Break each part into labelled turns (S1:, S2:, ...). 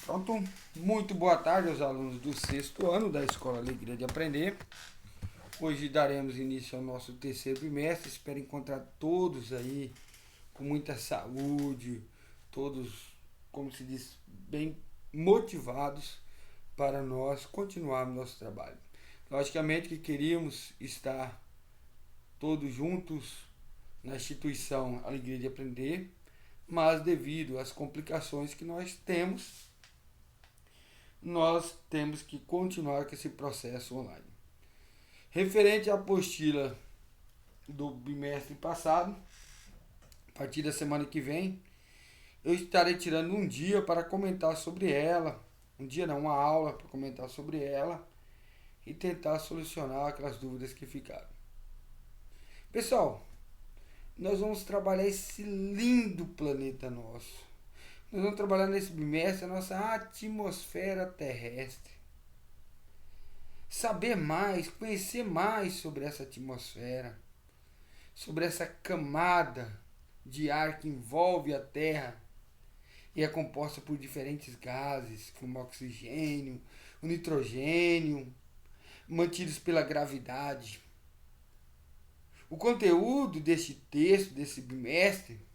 S1: Pronto, muito boa tarde aos alunos do sexto ano da Escola Alegria de Aprender. Hoje daremos início ao nosso terceiro bimestre. Espero encontrar todos aí com muita saúde, todos, como se diz, bem motivados para nós continuarmos nosso trabalho. Logicamente que queríamos estar todos juntos na instituição Alegria de Aprender, mas devido às complicações que nós temos que continuar com esse processo online. Referente à apostila do bimestre passado, a partir da semana que vem, eu estarei tirando um dia para comentar sobre ela, uma aula para comentar sobre ela e tentar solucionar aquelas dúvidas que ficaram. Pessoal, nós vamos trabalhar esse lindo planeta nosso. Nós vamos trabalhar nesse bimestre a nossa atmosfera terrestre. Saber mais, conhecer mais sobre essa atmosfera, sobre essa camada de ar que envolve a Terra e é composta por diferentes gases, como o oxigênio, o nitrogênio, mantidos pela gravidade. O conteúdo deste texto, desse bimestre,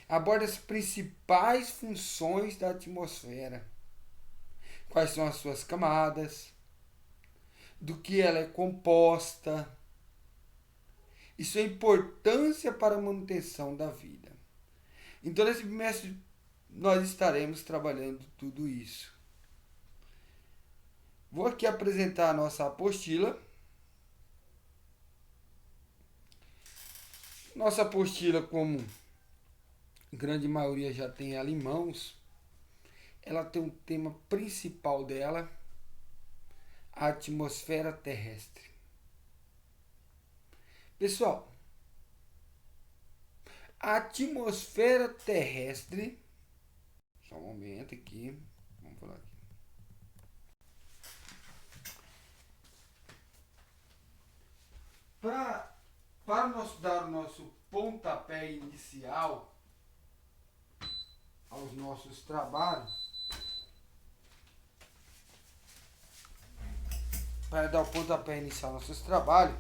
S1: aborda as principais funções da atmosfera. Quais são as suas camadas, do que ela é composta e sua importância para a manutenção da vida. Então, nesse bimestre, nós estaremos trabalhando tudo isso. Vou aqui apresentar a nossa apostila. Nossa apostila, como a grande maioria já tem ela em mãos, ela tem um tema principal dela, a atmosfera terrestre. Pessoal, a atmosfera terrestre, só um momento aqui, vamos falar aqui. Para dar o nosso pontapé inicial aos nossos trabalhos, para dar o pontapé inicial aos nossos trabalhos,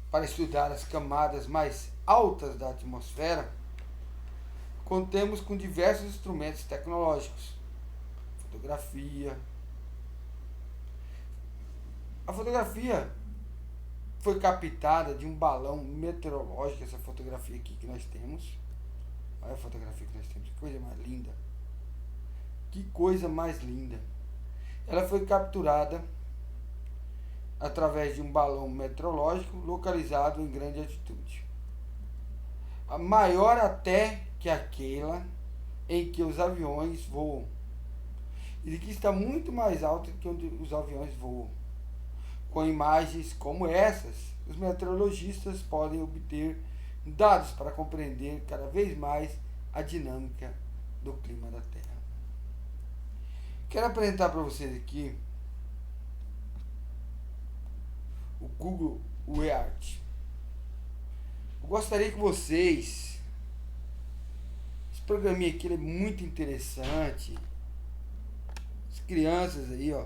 S1: para estudar as camadas mais altas da atmosfera, contemos com diversos instrumentos tecnológicos. Fotografia. A fotografia foi captada de um balão meteorológico, essa fotografia aqui que nós temos. Olha a fotografia que nós temos, que coisa mais linda. Que coisa mais linda. Ela foi capturada através de um balão meteorológico localizado em grande altitude. A maior até que aquela em que os aviões voam. E que está muito mais alto que onde os aviões voam. Com imagens como essas, os meteorologistas podem obter dados para compreender cada vez mais a dinâmica do clima da Terra. Quero apresentar para vocês aqui o Google Earth. Eu gostaria que vocês, esse programinha aqui é muito interessante, as crianças aí, ó,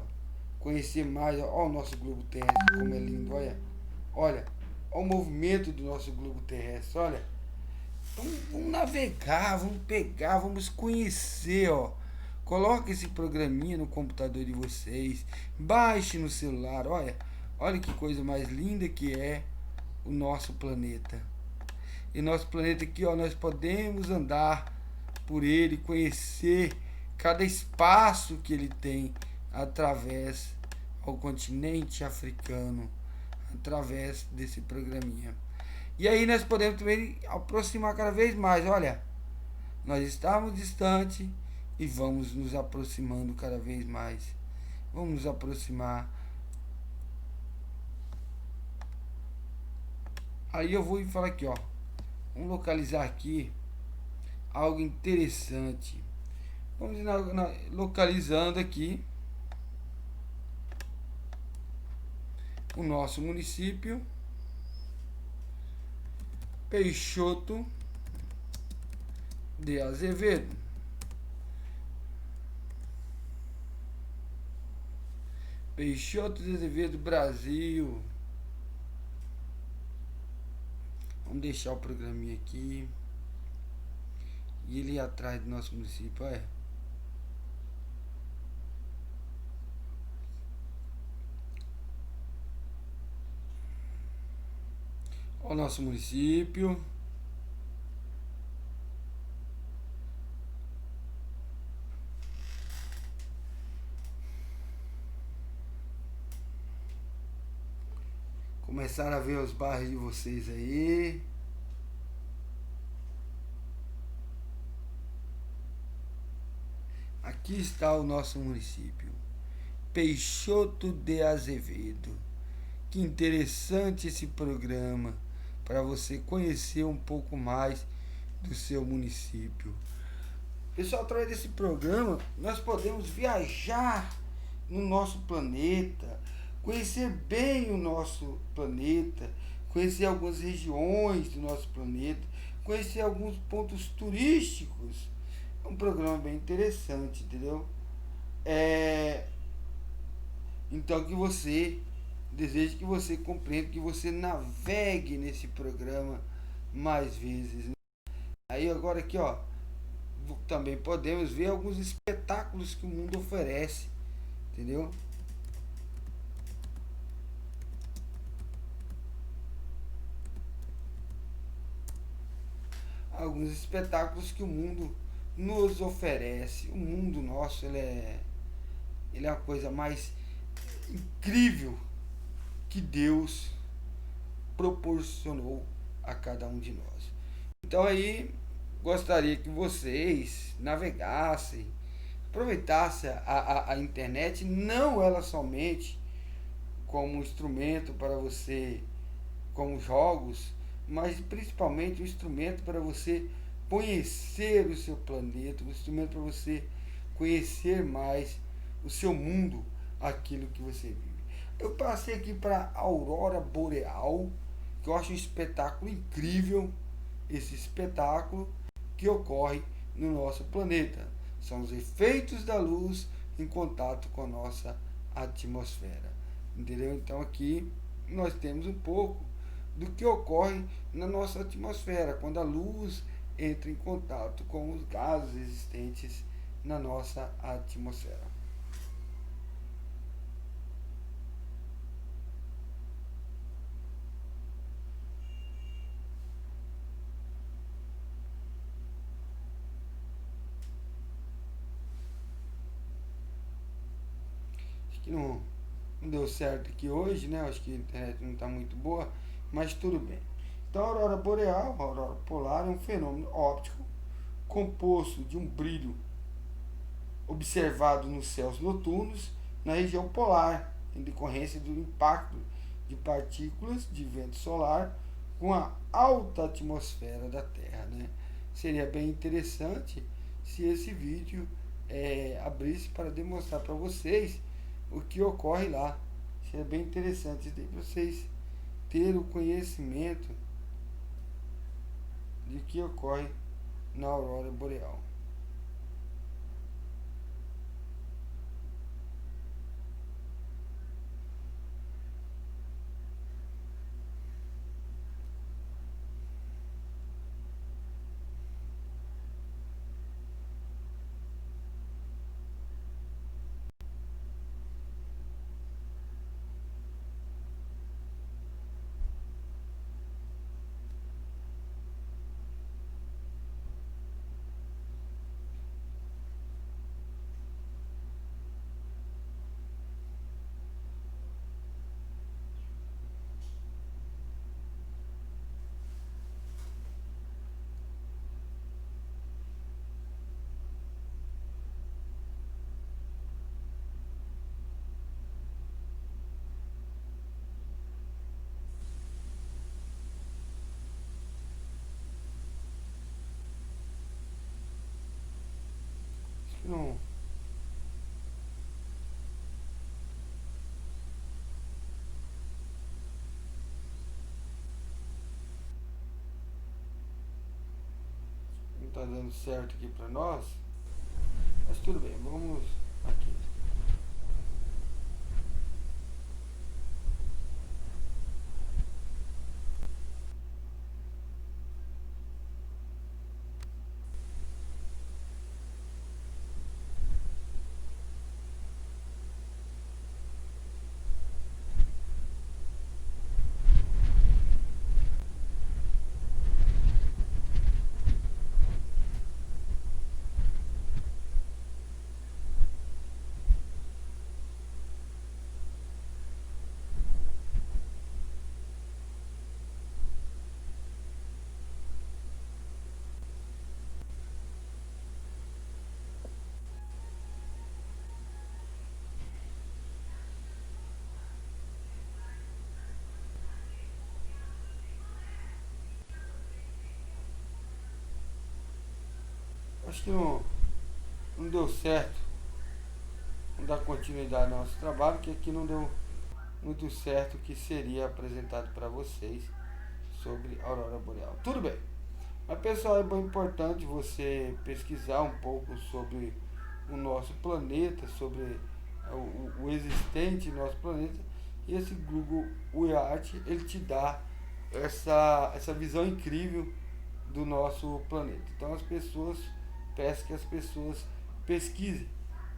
S1: conhecer mais, ó o nosso globo terrestre, como é lindo, olha o movimento do nosso globo terrestre, olha. Vamos navegar, vamos pegar, vamos conhecer, ó. Coloque esse programinha no computador de vocês, baixe no celular, olha que coisa mais linda que é o nosso planeta. E nosso planeta aqui, ó, nós podemos andar por ele, conhecer cada espaço que ele tem através ao continente africano, através desse programinha. E aí nós podemos também aproximar cada vez mais. Olha, nós estamos distantes e vamos nos aproximando cada vez mais. Vamos nos aproximar. Aí eu vou falar aqui, ó. Vamos localizar aqui algo interessante. Vamos localizando aqui o nosso município, Peixoto de Azevedo. Peixoto de Azevedo, Brasil. Vamos deixar o programinha aqui. E ele ir atrás do nosso município, é. Olha o nosso município. Começaram a ver os bairros de vocês aí. Aqui está o nosso município. Peixoto de Azevedo. Que interessante esse programa para você conhecer um pouco mais do seu município. Pessoal, através desse programa nós podemos viajar no nosso planeta, conhecer bem o nosso planeta, conhecer algumas regiões do nosso planeta, conhecer alguns pontos turísticos. É um programa bem interessante, entendeu? Então que você desejo que você compreenda, que você navegue nesse programa mais vezes. Aí agora aqui, ó, também podemos ver alguns espetáculos que o mundo oferece, entendeu? Alguns espetáculos que o mundo nos oferece. O mundo nosso, ele é a coisa mais incrível que Deus proporcionou a cada um de nós. Então aí gostaria que vocês navegassem, aproveitassem a internet, não ela somente como instrumento para você, como jogos, mas principalmente um instrumento para você conhecer o seu planeta, um instrumento para você conhecer mais o seu mundo, aquilo que você vive. Eu passei aqui para a Aurora Boreal, que eu acho um espetáculo incrível, esse espetáculo que ocorre no nosso planeta. São os efeitos da luz em contato com a nossa atmosfera. Entendeu? Então aqui nós temos um pouco do que ocorre na nossa atmosfera, quando a luz entra em contato com os gases existentes na nossa atmosfera. Acho que não deu certo aqui hoje, né? Acho que a internet não está muito boa, mas tudo bem. Então, a aurora boreal, a aurora polar, é um fenômeno óptico composto de um brilho observado nos céus noturnos na região polar, em decorrência do impacto de partículas de vento solar com a alta atmosfera da Terra. Né? Seria bem interessante se esse vídeo abrisse para demonstrar para vocês o que ocorre lá. Seria bem interessante para vocês terem o conhecimento de que ocorre na aurora boreal. Não. Não está dando certo aqui para nós, mas tudo bem, vamos aqui. acho que não deu certo. Não dá continuidade ao nosso trabalho, que aqui não deu muito certo o que seria apresentado para vocês sobre a aurora boreal. Tudo bem. Mas pessoal, é bem importante você pesquisar um pouco sobre o nosso planeta, sobre o existente no nosso planeta. E esse Google Earth, ele te dá essa visão incrível do nosso planeta. Então as pessoas, peço que as pessoas pesquisem,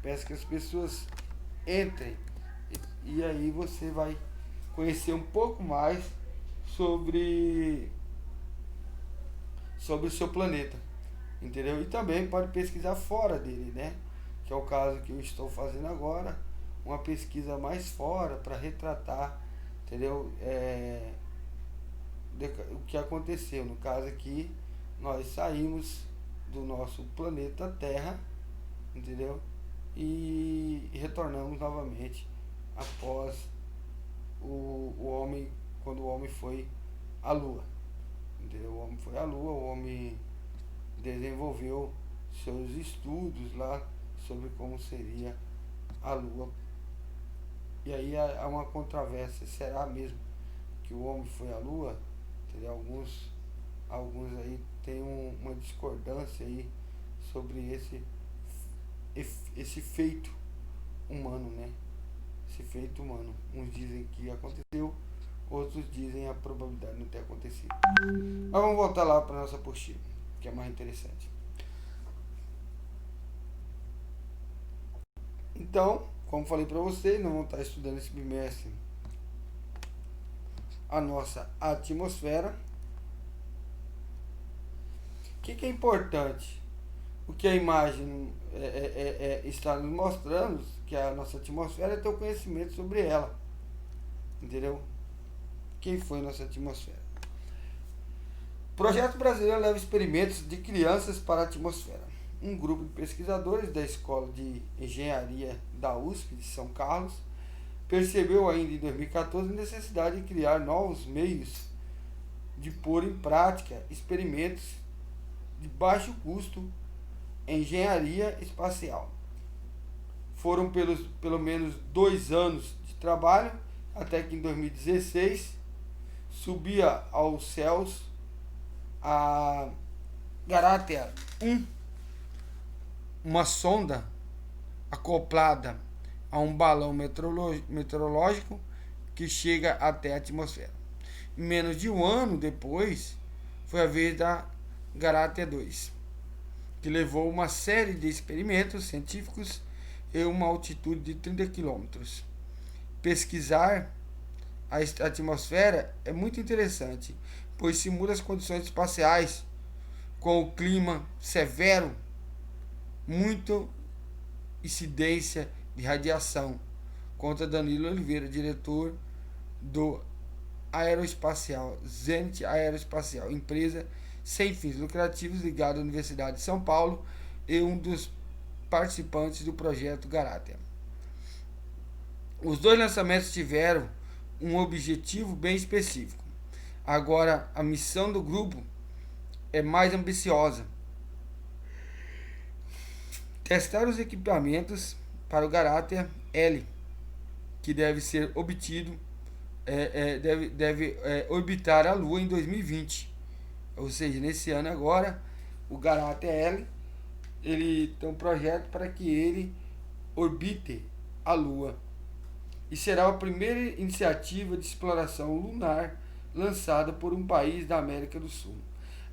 S1: peço que as pessoas entrem, e aí você vai conhecer um pouco mais sobre o seu planeta, entendeu? E também pode pesquisar fora dele, né? Que é o caso que eu estou fazendo agora, uma pesquisa mais fora para retratar, entendeu? O que aconteceu. No caso aqui, nós saímos do nosso planeta Terra, entendeu? E retornamos novamente após o homem, quando o homem foi à Lua, entendeu? O homem foi à Lua, o homem desenvolveu seus estudos lá sobre como seria a Lua. E aí há uma controvérsia, será mesmo que o homem foi à Lua? Entendeu? Alguns aí tem uma discordância aí sobre esse feito humano, né? Esse feito humano. Uns dizem que aconteceu, outros dizem a probabilidade de não ter acontecido. Mas vamos voltar lá para nossa apostila, que é mais interessante. Então, como falei para vocês, nós vamos estar estudando esse bimestre a nossa atmosfera. O que é importante? O que a imagem está nos mostrando, que a nossa atmosfera, é ter o conhecimento sobre ela. Entendeu? Quem foi nossa atmosfera? O projeto brasileiro leva experimentos de crianças para a atmosfera. Um grupo de pesquisadores da Escola de Engenharia da USP de São Carlos percebeu ainda em 2014 a necessidade de criar novos meios de pôr em prática experimentos de baixo custo em engenharia espacial. Foram pelo menos 2 anos de trabalho, até que em 2016 subia aos céus a Garatea 1, uma sonda acoplada a um balão meteorológico que chega até a atmosfera. Menos de um ano depois, foi a vez da Garatea 2, que levou uma série de experimentos científicos em uma altitude de 30 quilômetros. Pesquisar a atmosfera é muito interessante, pois simula as condições espaciais com o clima severo, muito incidência de radiação. Conta Danilo Oliveira, diretor do Aeroespacial, Zenit Aeroespacial, empresa sem fins lucrativos ligada à Universidade de São Paulo e um dos participantes do projeto Garatea. Os 2 lançamentos tiveram um objetivo bem específico. Agora, a missão do grupo é mais ambiciosa. Testar os equipamentos para o Garatea L, que deve ser obtido, deve orbitar a Lua em 2020. Ou seja, nesse ano agora, o Garatea L, ele tem um projeto para que ele orbite a Lua. E será a primeira iniciativa de exploração lunar lançada por um país da América do Sul.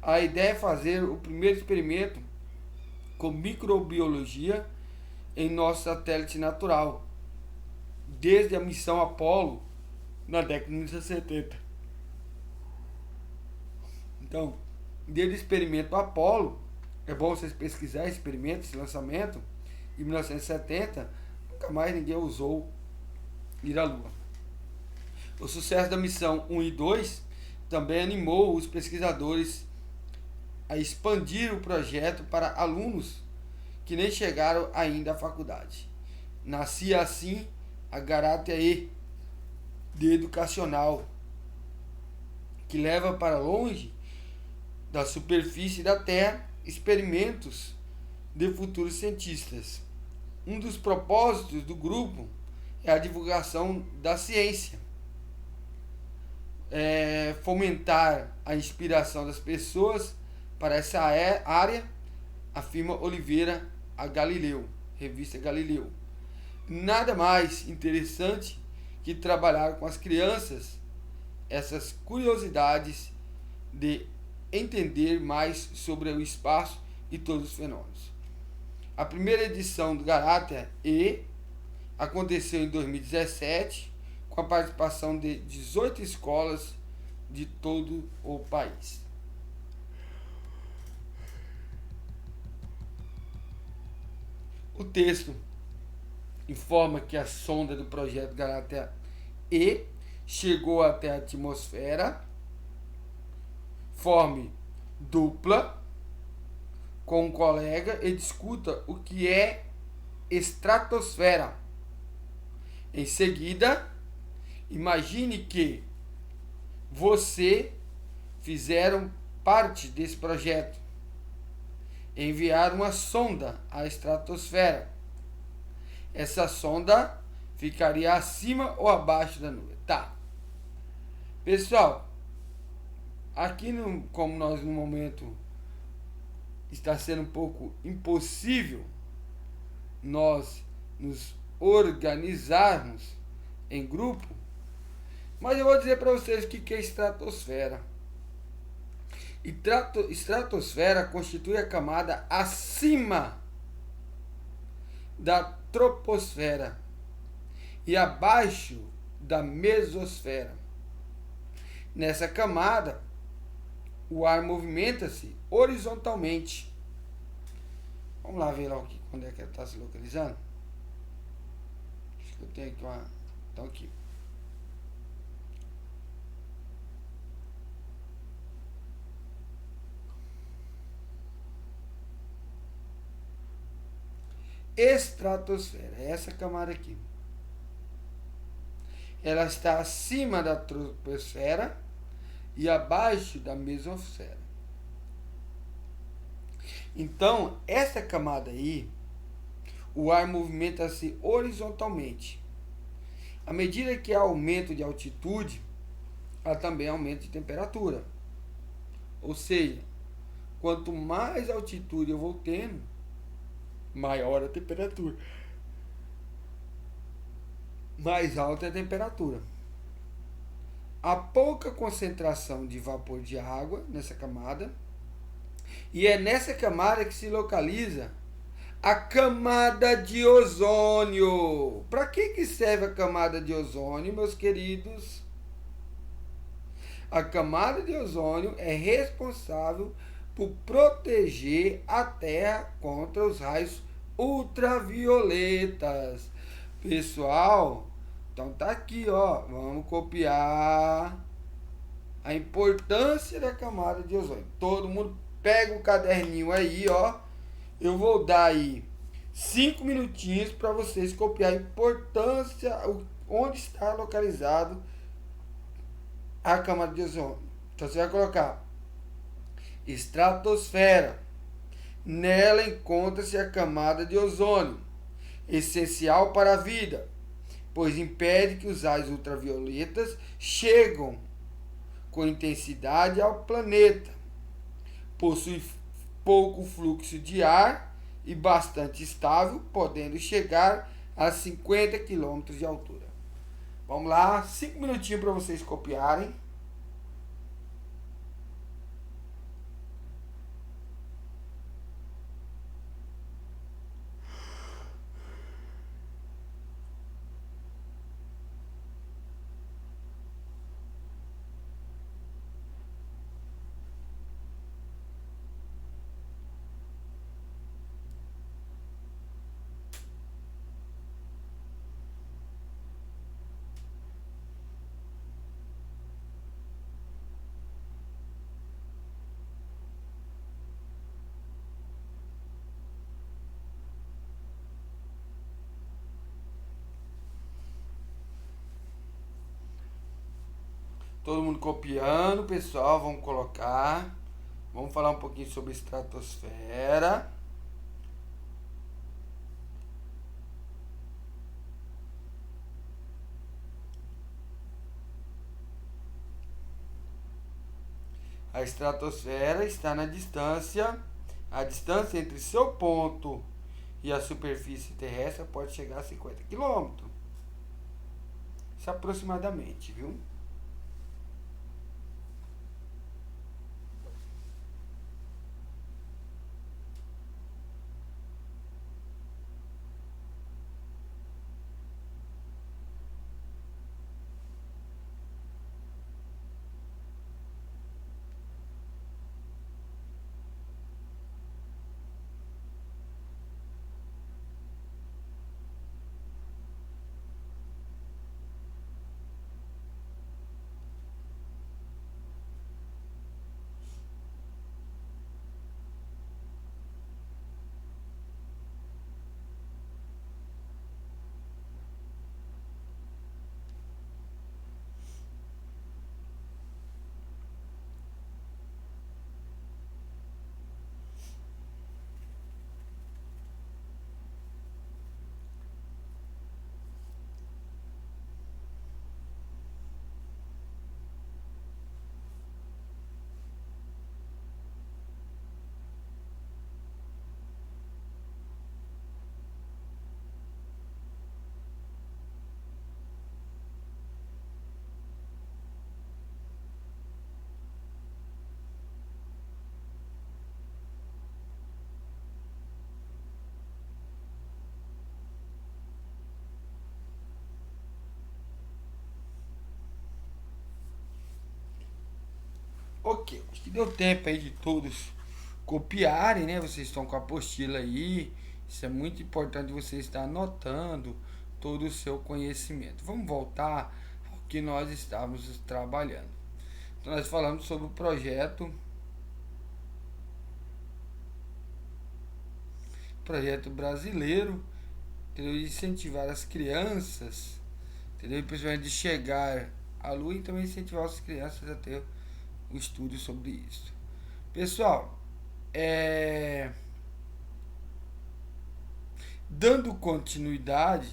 S1: A ideia é fazer o primeiro experimento com microbiologia em nosso satélite natural, desde a missão Apollo na década de 1970. Então, desde o experimento Apollo, é bom vocês pesquisarem experimento, esse lançamento, em 1970, nunca mais ninguém ousou ir à Lua. O sucesso da missão 1 e 2 também animou os pesquisadores a expandir o projeto para alunos que nem chegaram ainda à faculdade. Nascia assim a Garatea E, de educacional, que leva para longe da superfície da Terra experimentos de futuros cientistas. Um dos propósitos do grupo é a divulgação da ciência, fomentar a inspiração das pessoas para essa área, afirma Oliveira a Galileu, revista Galileu. Nada mais interessante que trabalhar com as crianças essas curiosidades de entender mais sobre o espaço e todos os fenômenos. A primeira edição do Galátea E aconteceu em 2017, com a participação de 18 escolas de todo o país. O texto informa que a sonda do projeto Galátea E chegou até a atmosfera, forme dupla com um colega e discuta o que é estratosfera. Em seguida, imagine que você fizeram parte desse projeto. Enviar uma sonda à estratosfera. Essa sonda ficaria acima ou abaixo da nuvem. Tá. Pessoal, aqui como nós no momento está sendo um pouco impossível nós nos organizarmos em grupo, mas eu vou dizer para vocês o que é estratosfera. Estratosfera constitui a camada acima da troposfera e abaixo da mesosfera. Nessa camada, o ar movimenta-se horizontalmente. Vamos lá ver lá onde é que ele está se localizando. Acho que eu tenho aqui uma. Então aqui. Estratosfera, essa camada aqui. Ela está acima da troposfera e abaixo da mesosfera. Então, essa camada aí, o ar movimenta-se horizontalmente. À medida que há aumento de altitude, há também aumento de temperatura. Ou seja, quanto mais altitude eu vou tendo, maior a temperatura. Mais alta é a temperatura. Há pouca concentração de vapor de água nessa camada. E é nessa camada que se localiza a camada de ozônio. Para que serve a camada de ozônio, meus queridos? A camada de ozônio é responsável por proteger a Terra contra os raios ultravioletas. Pessoal, então tá aqui, ó. Vamos copiar a importância da camada de ozônio. Todo mundo pega o caderninho aí, ó. Eu vou dar aí 5 minutinhos para vocês copiar a importância, onde está localizado a camada de ozônio. Então você vai colocar estratosfera. Nela encontra-se a camada de ozônio, essencial para a vida, pois impede que os raios ultravioletas cheguem com intensidade ao planeta. Possui pouco fluxo de ar e bastante estável, podendo chegar a 50 km de altura. Vamos lá, 5 minutinhos para vocês copiarem. Todo mundo copiando, pessoal, vamos colocar. Vamos falar um pouquinho sobre estratosfera. A estratosfera está a distância entre seu ponto e a superfície terrestre pode chegar a 50 quilômetros. Isso aproximadamente, viu? Ok, acho que deu tempo aí de todos copiarem, né? Vocês estão com a apostila aí. Isso é muito importante você estar anotando todo o seu conhecimento. Vamos voltar ao que nós estávamos trabalhando. Então, nós falamos sobre o projeto brasileiro, entendeu? De incentivar as crianças, entendeu? Principalmente de chegar à Lua e também incentivar as crianças a ter um estudo sobre isso. Pessoal, é, dando continuidade,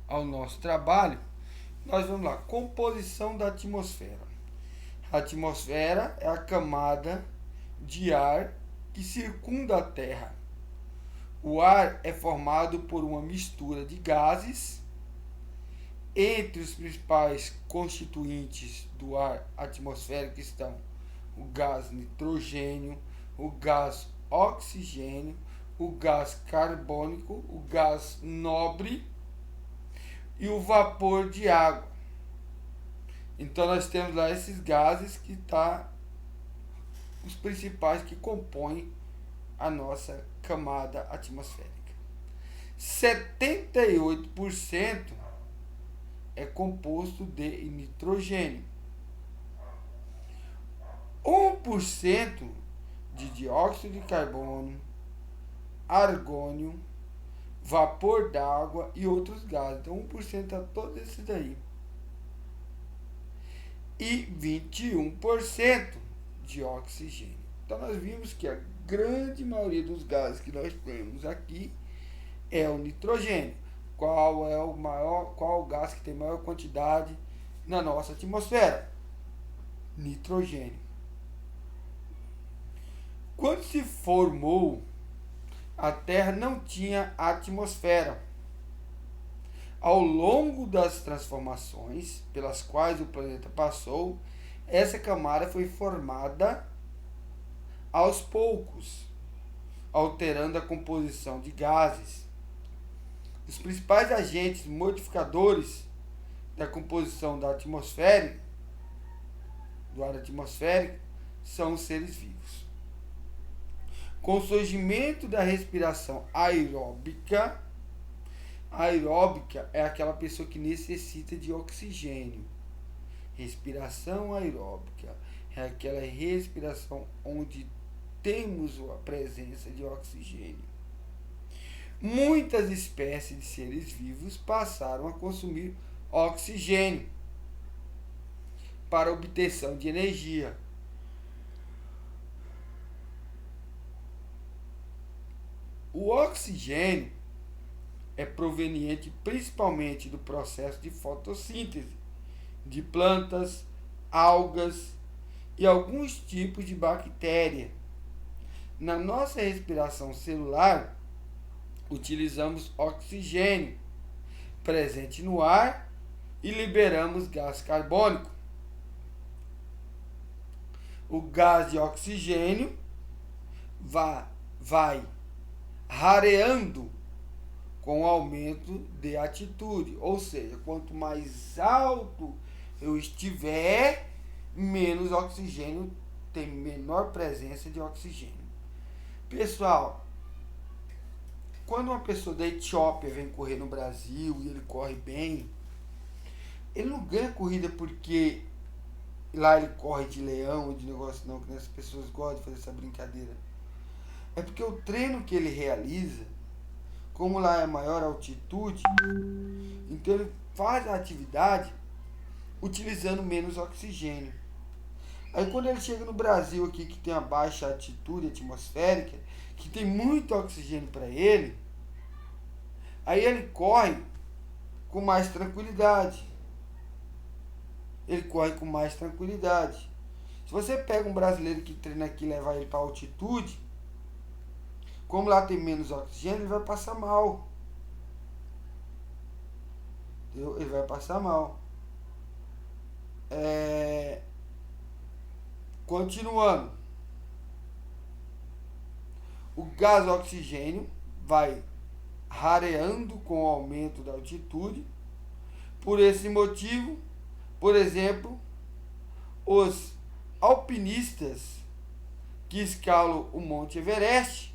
S1: ao nosso trabalho, nós vamos lá. Composição da atmosfera. A atmosfera é a camada de ar que circunda a Terra. O ar é formado por uma mistura de gases. Entre os principais constituintes do ar atmosférico estão o gás nitrogênio, o gás oxigênio, o gás carbônico, o gás nobre e o vapor de água. Então nós temos lá esses gases que tá os principais que compõem a nossa camada atmosférica. 78% é composto de nitrogênio. 1% de dióxido de carbono, argônio, vapor d'água e outros gases. Então 1% é todos esses daí. E 21% de oxigênio. Então nós vimos que a grande maioria dos gases que nós temos aqui é o nitrogênio. Qual o gás que tem maior quantidade na nossa atmosfera? Nitrogênio. Quando se formou, a Terra não tinha atmosfera. Ao longo das transformações pelas quais o planeta passou, essa camada foi formada aos poucos, alterando a composição de gases. Os principais agentes modificadores da composição da atmosfera, do ar atmosférico, são os seres vivos. Com o surgimento da respiração aeróbica é aquela pessoa que necessita de oxigênio. Respiração aeróbica é aquela respiração onde temos a presença de oxigênio. Muitas espécies de seres vivos passaram a consumir oxigênio para obtenção de energia. O oxigênio é proveniente principalmente do processo de fotossíntese de plantas, algas e alguns tipos de bactéria. Na nossa respiração celular, utilizamos oxigênio presente no ar e liberamos gás carbônico. O gás de oxigênio vai rareando com o aumento de altitude, ou seja, quanto mais alto eu estiver, menos oxigênio, tem menor presença de oxigênio. Pessoal, quando uma pessoa da Etiópia vem correr no Brasil e ele corre bem, ele não ganha corrida porque lá ele corre de leão, de negócio não, que as pessoas gostam de fazer essa brincadeira. É porque o treino que ele realiza, como lá é maior altitude, então ele faz a atividade utilizando menos oxigênio. Aí quando ele chega no Brasil aqui, que tem a baixa altitude atmosférica, que tem muito oxigênio para ele, aí ele corre com mais tranquilidade. Ele corre com mais tranquilidade. Se você pega um brasileiro que treina aqui e levar ele para altitude, como lá tem menos oxigênio, ele vai passar mal. Entendeu? Ele vai passar mal. Continuando. O gás oxigênio vai rareando com o aumento da altitude. Por esse motivo, por exemplo, os alpinistas que escalam o Monte Everest,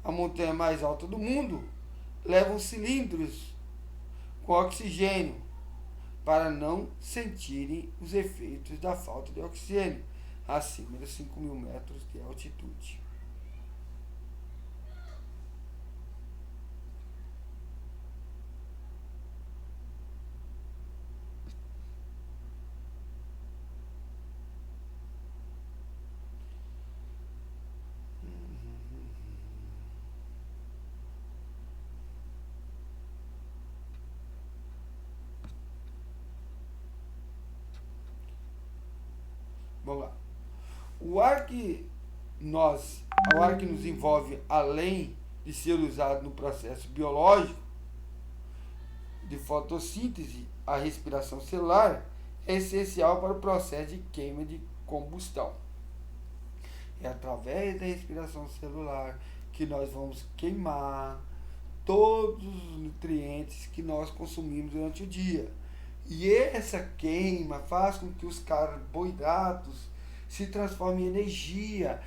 S1: a montanha mais alta do mundo, levam cilindros com oxigênio para não sentirem os efeitos da falta de oxigênio acima de 5.000 metros de altitude. Vamos lá. O ar que nos envolve, além de ser usado no processo biológico de fotossíntese, a respiração celular, é essencial para o processo de queima de combustão. É através da respiração celular que nós vamos queimar todos os nutrientes que nós consumimos durante o dia. E essa queima faz com que os carboidratos se transformem em energia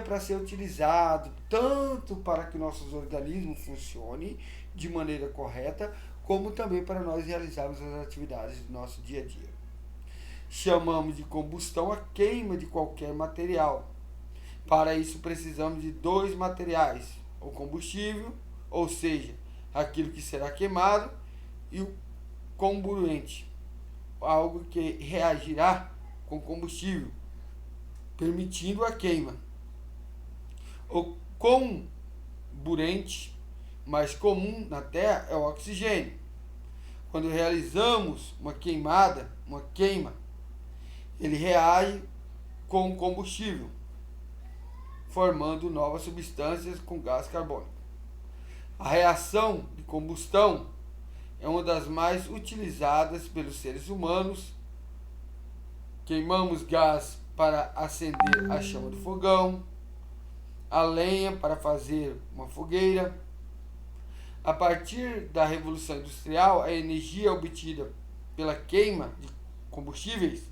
S1: para ser utilizado tanto para que nossos organismos funcionem de maneira correta, como também para nós realizarmos as atividades do nosso dia a dia. Chamamos de combustão a queima de qualquer material. Para isso precisamos de dois materiais: o combustível, ou seja, aquilo que será queimado, e o comburente, algo que reagirá com combustível, permitindo a queima. O comburente mais comum na Terra é o oxigênio. Quando realizamos uma queima, ele reage com o combustível, formando novas substâncias com gás carbônico. A reação de combustão é uma das mais utilizadas pelos seres humanos. Queimamos gás para acender a chama do fogão, a lenha para fazer uma fogueira. A partir da Revolução Industrial, a energia obtida pela queima de combustíveis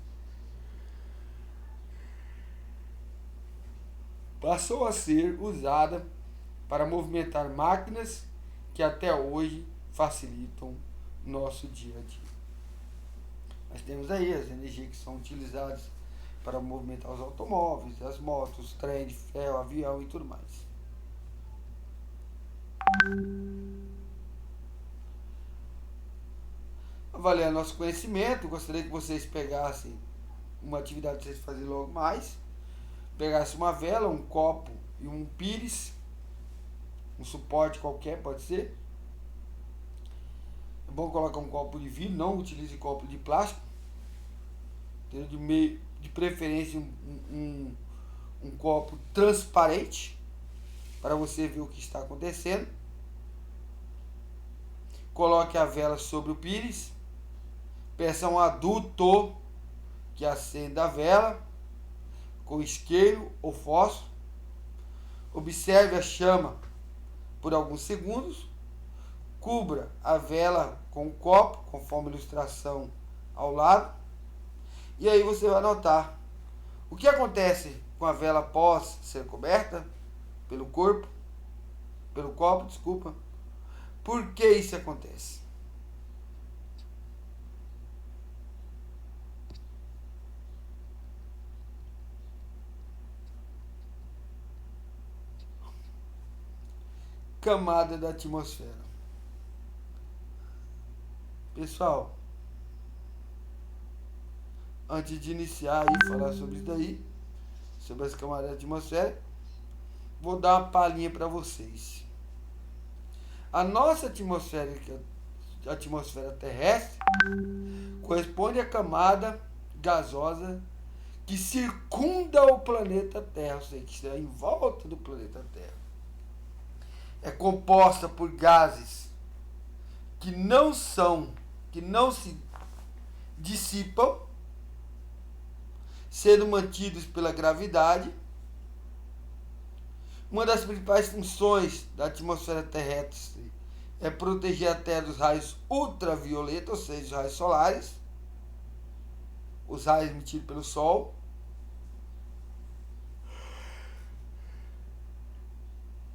S1: passou a ser usada para movimentar máquinas que até hoje facilitam nosso dia a dia. Nós temos aí as energias que são utilizadas para movimentar os automóveis, as motos, trem de ferro, avião e tudo mais. Avaliando nosso conhecimento, gostaria que vocês pegassem uma atividade que vocês fazem logo mais. Pegasse uma vela, um copo e um pires, um suporte qualquer, pode ser. É bom colocar um copo de vidro, não utilize copo de plástico. De preferência um copo transparente para você ver o que está acontecendo. Coloque a vela sobre o pires. Peça a um adulto que acenda a vela com isqueiro ou fósforo. Observe a chama por alguns segundos. Cubra a vela com o copo, conforme a ilustração ao lado. E aí você vai notar o que acontece com a vela após ser coberta pelo copo, desculpa. Por que isso acontece? Camada da atmosfera. Pessoal, antes de iniciar e falar sobre isso daí, sobre as camadas da atmosfera, vou dar uma palhinha para vocês. A nossa atmosfera, a atmosfera terrestre, corresponde à camada gasosa que circunda o planeta Terra, ou seja, que está em volta do planeta Terra. É composta por gases que não se dissipam, sendo mantidos pela gravidade. Uma das principais funções da atmosfera terrestre é proteger a Terra dos raios ultravioletas, ou seja, os raios solares, os raios emitidos pelo Sol,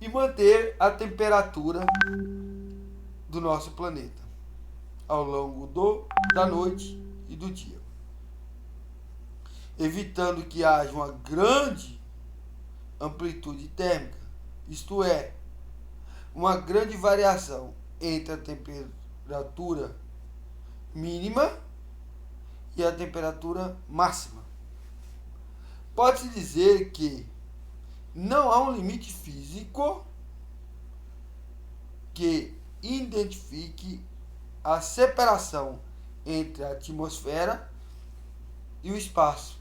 S1: e manter a temperatura do nosso planeta ao longo da noite e do dia, evitando que haja uma grande amplitude térmica, isto é, uma grande variação entre a temperatura mínima e a temperatura máxima. Pode-se dizer que não há um limite físico que identifique a separação entre a atmosfera e o espaço,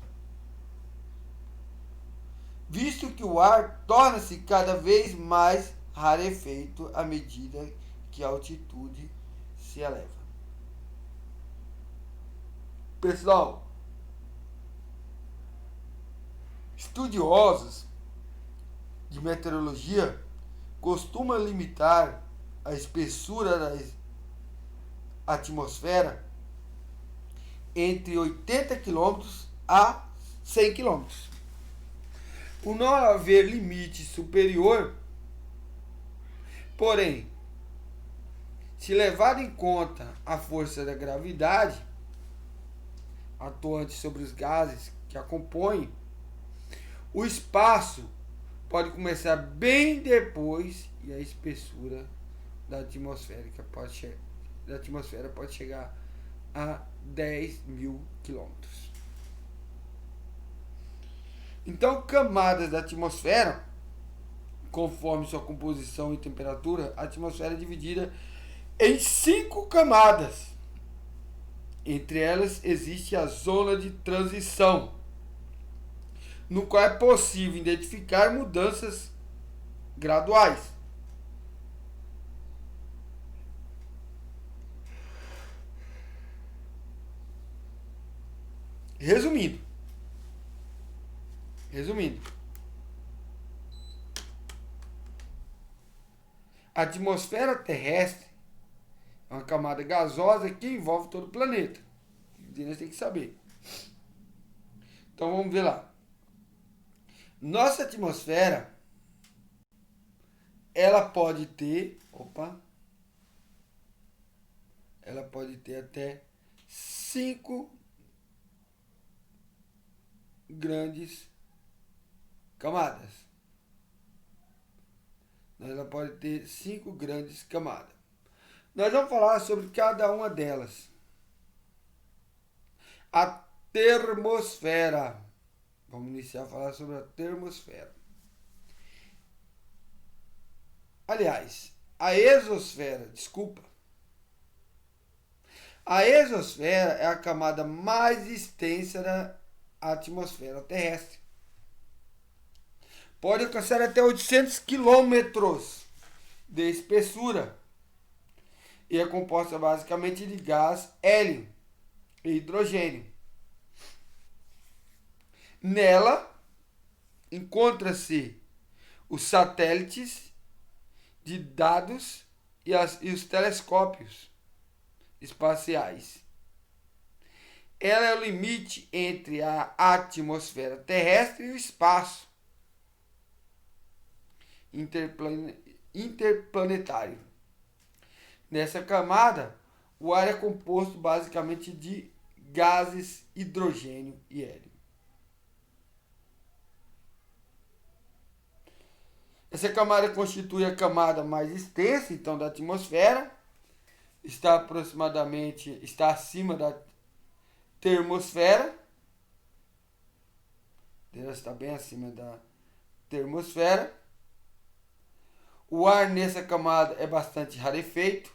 S1: visto que o ar torna-se cada vez mais rarefeito à medida que a altitude se eleva. Pessoal, estudiosos de meteorologia costumam limitar a espessura da atmosfera entre 80 km a 100 km. Por não haver limite superior, porém, se levado em conta a força da gravidade atuante sobre os gases que a compõem, o espaço pode começar bem depois e a espessura da atmosfera pode chegar a 10.000 quilômetros. Então, camadas da atmosfera, conforme sua composição e temperatura, a atmosfera é dividida em 5 camadas. Entre elas existe a zona de transição, no qual é possível identificar mudanças graduais. Resumindo, a atmosfera terrestre é uma camada gasosa que envolve todo o planeta. Nós temos que saber. Então vamos ver lá. Nossa atmosfera, ela pode ter até 5 grandes camadas. Ela pode ter 5 grandes camadas. Nós vamos falar sobre cada uma delas. A termosfera. Vamos iniciar a falar sobre a termosfera. Aliás, a exosfera, desculpa. A exosfera é a camada mais extensa da atmosfera terrestre. Pode alcançar até 800 quilômetros de espessura e é composta basicamente de gás hélio e hidrogênio. Nela encontra-se os satélites de dados e os telescópios espaciais. Ela é o limite entre a atmosfera terrestre e o espaço interplanetário. Nessa camada, o ar é composto basicamente de gases, hidrogênio e hélio. Essa camada constitui a camada mais extensa, então, da atmosfera. Está acima da termosfera. Ela está bem acima da termosfera. O ar nessa camada é bastante rarefeito,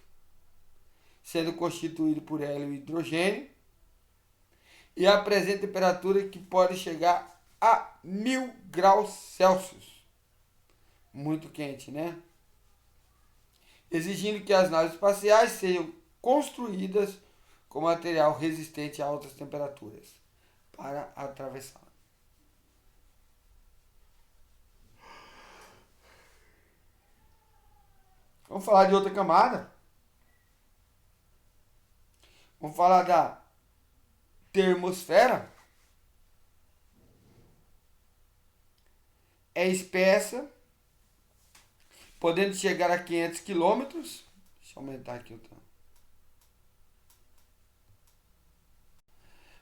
S1: sendo constituído por hélio e hidrogênio, e apresenta temperatura que pode chegar a 1000 graus Celsius. Muito quente, né? Exigindo que as naves espaciais sejam construídas com material resistente a altas temperaturas para atravessar. Vamos falar de outra camada. Vamos falar da termosfera. É espessa, podendo chegar a 500 quilômetros. Deixa eu aumentar aqui o tempo.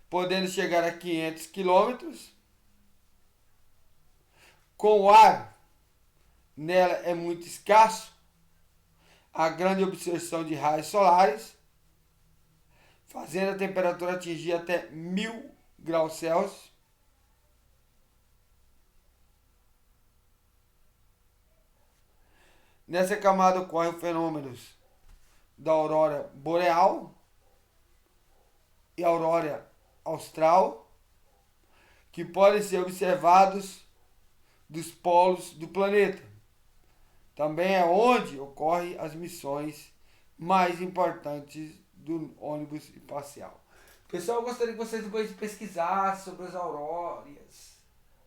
S1: Podendo chegar a 500 quilômetros. Com o ar nela é muito escasso. A grande absorção de raios solares, fazendo a temperatura atingir até 1000 graus Celsius. Nessa camada ocorrem fenômenos da aurora boreal e aurora austral, que podem ser observados dos polos do planeta. Também é onde ocorrem as missões mais importantes do ônibus espacial. Pessoal, eu gostaria que vocês depois pesquisassem sobre as auroras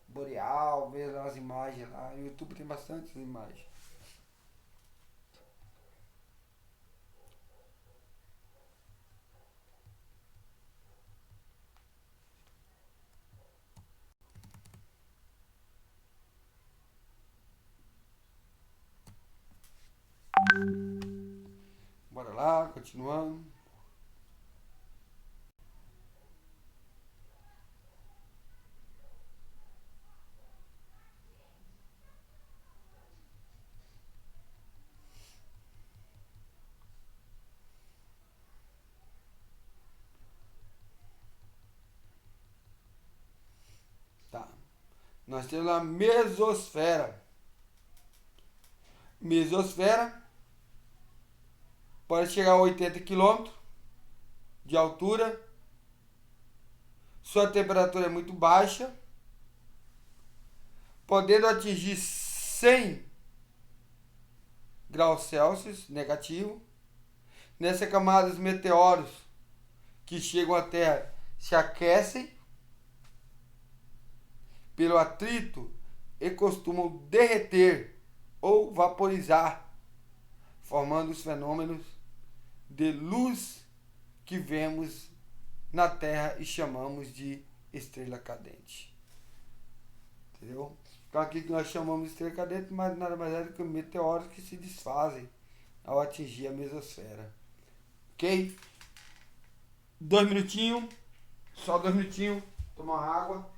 S1: boreal, ver as imagens lá. No YouTube tem bastante imagens. Bora lá, continuando. Tá. Nós temos a mesosfera. Mesosfera pode chegar a 80 km de altura. Sua temperatura é muito baixa, podendo atingir 100 graus Celsius negativo. Nessa camada, os meteoros que chegam à Terra se aquecem pelo atrito e costumam derreter ou vaporizar, formando os fenômenos de luz que vemos na Terra e chamamos de estrela cadente. Entendeu? Então aqui que nós chamamos de estrela cadente, mas nada mais é do que meteoros que se desfazem ao atingir a mesosfera. Ok? 2 minutinhos. Só 2 minutinhos. Tomar água.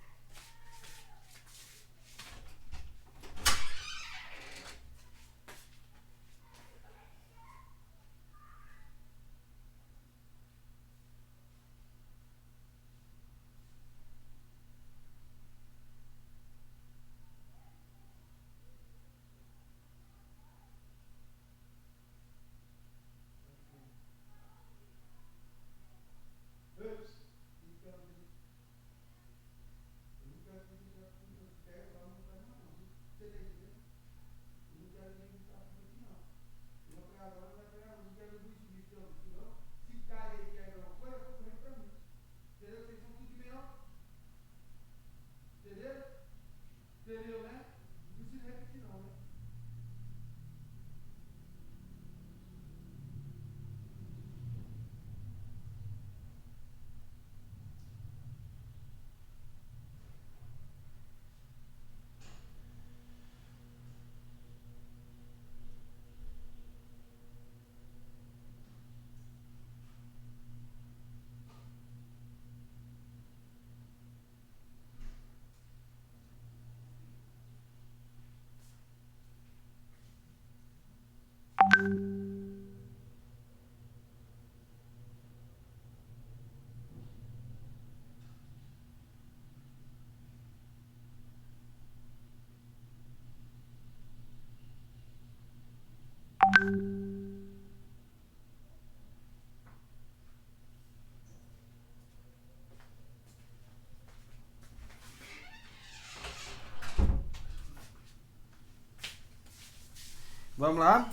S1: Vamos lá?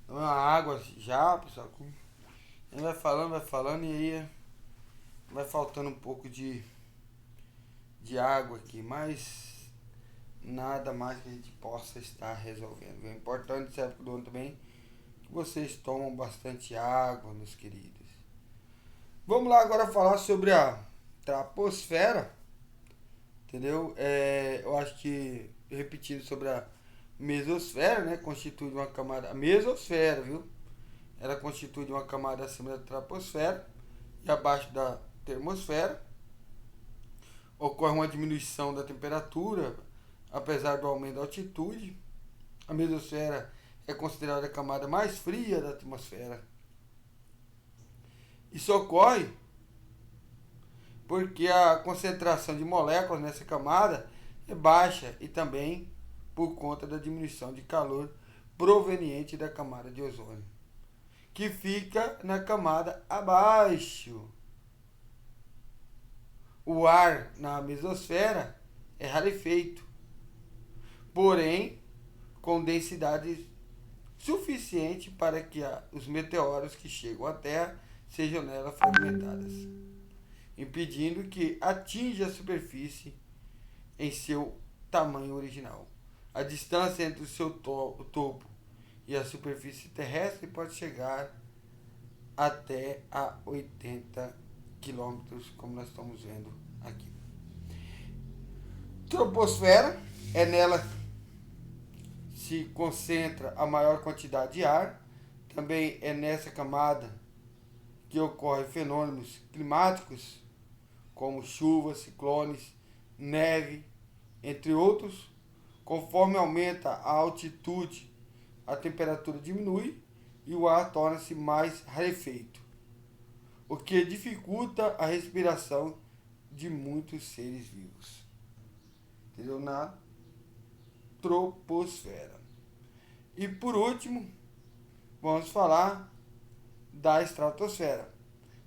S1: Uma água já, pessoal. A gente vai falando e aí vai faltando um pouco de água aqui, mas nada mais que a gente possa estar resolvendo. É importante nessa época do ano também que vocês tomam bastante água, meus queridos. Vamos lá agora falar sobre a troposfera, entendeu? Eu acho que repetindo sobre a mesosfera, né? Constitui uma camada. A mesosfera, viu? Ela constitui uma camada acima da troposfera e abaixo da termosfera. Ocorre uma diminuição da temperatura, apesar do aumento da altitude. A mesosfera é considerada a camada mais fria da atmosfera. Isso ocorre porque a concentração de moléculas nessa camada é baixa e também por conta da diminuição de calor proveniente da camada de ozônio, que fica na camada abaixo. O ar na mesosfera é rarefeito, porém com densidade suficiente para que os meteoros que chegam à Terra sejam nela fragmentadas, impedindo que atinja a superfície em seu tamanho original. A distância entre o seu topo e a superfície terrestre pode chegar até a 80 quilômetros, como nós estamos vendo aqui. Troposfera, é nela se concentra a maior quantidade de ar. Também é nessa camada que ocorrem fenômenos climáticos como chuvas, ciclones, neve, entre outros. Conforme aumenta a altitude, a temperatura diminui e o ar torna-se mais rarefeito, o que dificulta a respiração de muitos seres vivos. Entendeu? Na troposfera. E por último, vamos falar da estratosfera.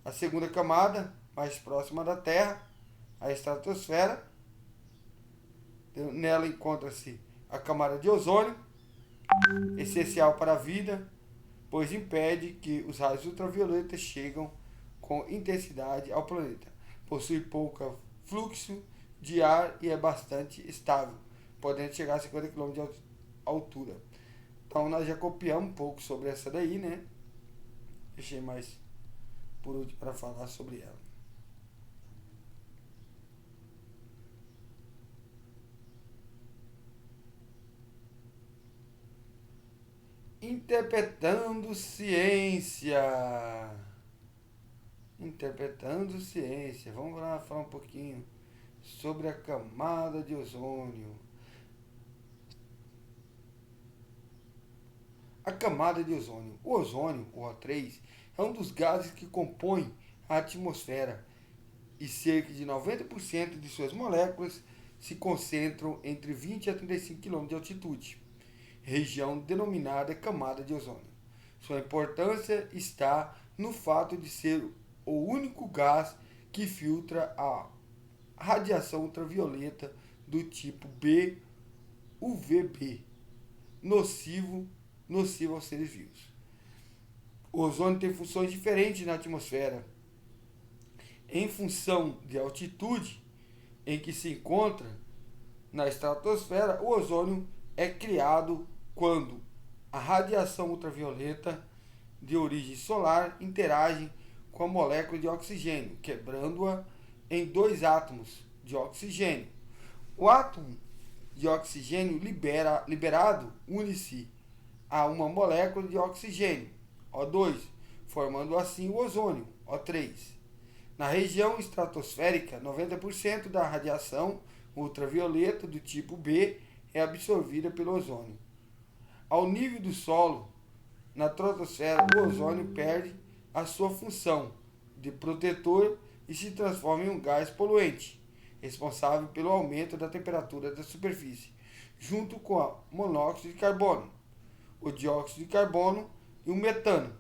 S1: A segunda camada, mais próxima da Terra, a estratosfera. Nela encontra-se a camada de ozônio, essencial para a vida, pois impede que os raios ultravioletas cheguem com intensidade ao planeta. Possui pouco fluxo de ar e é bastante estável, podendo chegar a 50 km de altura. Então nós já copiamos um pouco sobre essa daí, né? Deixei mais por último para falar sobre ela. Interpretando ciência. Interpretando ciência. Vamos lá falar um pouquinho sobre a camada de ozônio. A camada de ozônio. O ozônio, o O3, é um dos gases que compõem a atmosfera e cerca de 90% de suas moléculas se concentram entre 20 a 35 km de altitude, região denominada camada de ozônio. Sua importância está no fato de ser o único gás que filtra a radiação ultravioleta do tipo B, UVB, nocivo aos seres vivos. O ozônio tem funções diferentes na atmosfera. Em função de altitude em que se encontra na estratosfera, o ozônio é criado quando a radiação ultravioleta de origem solar interage com a molécula de oxigênio, quebrando-a em dois átomos de oxigênio. O átomo de oxigênio liberado une-se a uma molécula de oxigênio, O2, formando assim o ozônio, O3. Na região estratosférica, 90% da radiação ultravioleta do tipo B é absorvida pelo ozônio. Ao nível do solo, na troposfera, o ozônio perde a sua função de protetor e se transforma em um gás poluente, responsável pelo aumento da temperatura da superfície, junto com o monóxido de carbono, o dióxido de carbono e o metano,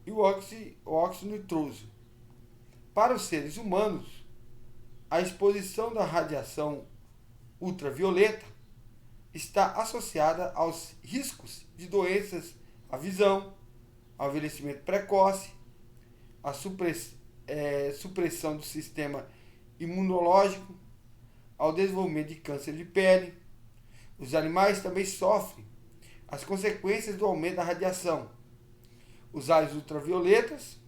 S1: e o óxido nitroso. Para os seres humanos, a exposição da radiação ultravioleta está associada aos riscos de doenças à visão, ao envelhecimento precoce, à supressão do sistema imunológico, ao desenvolvimento de câncer de pele. Os animais também sofrem as consequências do aumento da radiação. Os raios ultravioletas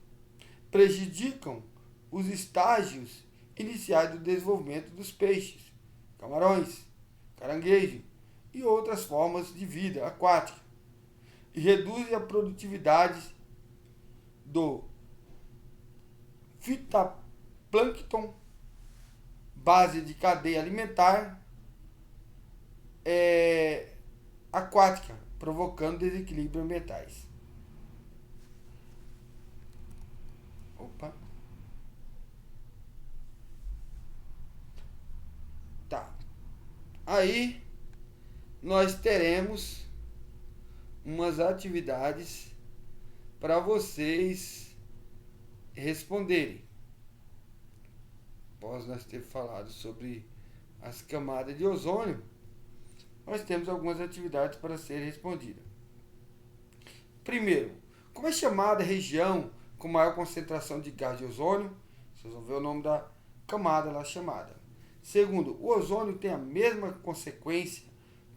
S1: prejudicam os estágios iniciais do desenvolvimento dos peixes, camarões, caranguejo e outras formas de vida aquática, e reduzem a produtividade do fitoplâncton, base de cadeia alimentar aquática, provocando desequilíbrios ambientais. Opa. Tá. Aí nós teremos umas atividades para vocês responderem. Após nós ter falado sobre as camadas de ozônio, nós temos algumas atividades para serem respondidas. Primeiro, como é chamada a região com maior concentração de gás de ozônio? Vocês vão ver o nome da camada lá chamada. Segundo, o ozônio tem a mesma consequência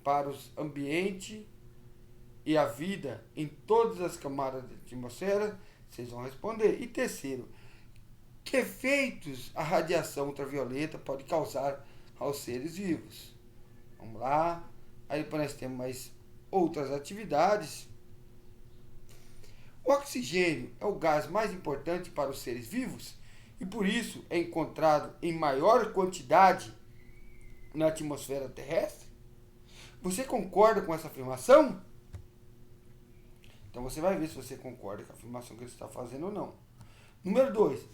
S1: para o ambiente e a vida em todas as camadas da atmosfera? Vocês vão responder. E terceiro, que efeitos a radiação ultravioleta pode causar aos seres vivos? Vamos lá. Aí depois nós temos mais outras atividades. O oxigênio é o gás mais importante para os seres vivos e por isso é encontrado em maior quantidade na atmosfera terrestre? Você concorda com essa afirmação? Então você vai ver se você concorda com a afirmação que ele está fazendo ou não. Número 2.